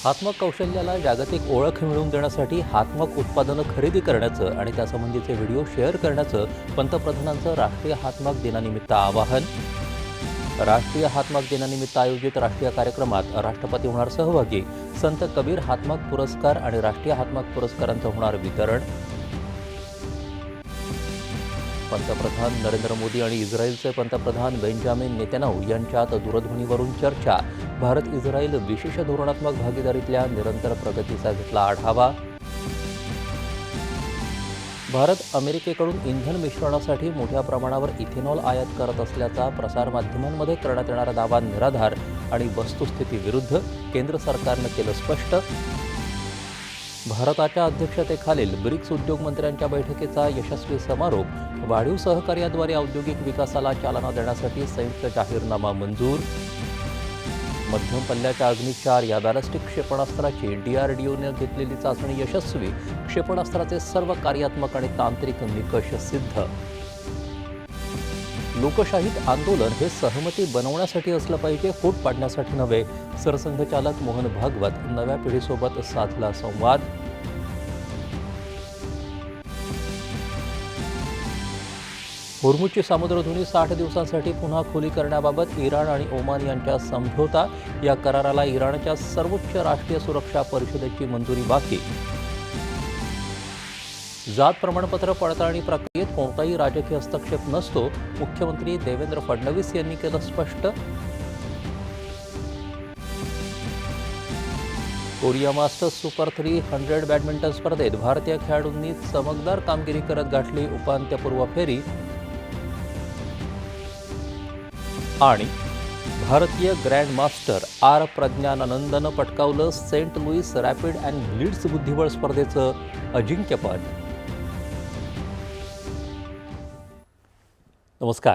हातमाग कौशल्याला जागतिक ओळख मिळवून देण्यासाठी हातमाग उत्पादनं खरेदी करण्याचं आणि त्यासंबंधीचे व्हिडिओ शेअर करण्याचं पंतप्रधानांचं राष्ट्रीय हातमाग दिनानिमित्त आवाहन. राष्ट्रीय हातमाग दिनानिमित्त आयोजित राष्ट्रीय कार्यक्रमात राष्ट्रपती होणार सहभागी. संत कबीर हातमाग पुरस्कार आणि राष्ट्रीय हातमाग पुरस्कारांचं होणार वितरण. पंतप्रधान नरेंद्र मोदी आणि इस्रायलचे पंतप्रधान बेंजामिन नेतन्याहू यांच्यात दूरध्वनीवरून चर्चा. भारत इस्रायल विशेष धोरणात्मक भागीदारीतल्या निरंतर प्रगतीचा घेतला आढावा. भारत अमेरिकेकडून इंधन मिश्रणासाठी मोठ्या प्रमाणावर इथेनॉल आयात करत असल्याचा प्रसारमाध्यमांमध्ये करण्यात येणारा दावा निराधार आणि वस्तुस्थिती विरुद्ध, केंद्र सरकारनं केलं स्पष्ट. भारताच्या अध्यक्षतेखालील ब्रिक्स उद्योग मंत्र्यांच्या बैठकीचा यशस्वी समारोप. वाढीव सहकार्याद्वारे औद्योगिक विकासाला चालना देण्यासाठी संयुक्त जाहीरनामा मंजूर. मध्यम पल्ल्याच्या अग्नि-4 या बॅलिस्टिक क्षेपणास्त्राची DRDOने घेतलेली चाचणी यशस्वी. क्षेपणास्त्राचे सर्व कार्यात्मक आणि तांत्रिक निकष सिद्ध. लोकशाहीत आंदोलन हे सहमती बनवण्यासाठी असलं पाहिजे, फूट पाडण्यासाठी नव्हे. सरसंघचालक मोहन भागवत नव्या पिढीसोबत साधला संवाद. होर्मुझची सामुद्रधुनी 60 दिवसांसाठी पुन्हा खुली करण्याबाबत इराण आणि ओमान यांच्या समझोता. या कराराला इराणच्या सर्वोच्च राष्ट्रीय सुरक्षा परिषदेची मंजुरी बाकी. जात प्रमाणपत्र पडताळणी प्रक्रियेत कोणताही राजकीय हस्तक्षेप नसतो, मुख्यमंत्री देवेंद्र फडणवीस यांनी केलं स्पष्ट. कोरिया मास्टर्स सुपर 300 बॅडमिंटन स्पर्धेत भारतीय खेळाडूंनी चमकदार कामगिरी करत गाठली उपांत्यपूर्व फेरी. आणि भारतीय ग्रँडमास्टर आर प्रज्ञानंदनं पटकावलं Saint Louis rapid and blitz बुद्धिबळ स्पर्धेचं अजिंक्यपद. नमस्कार.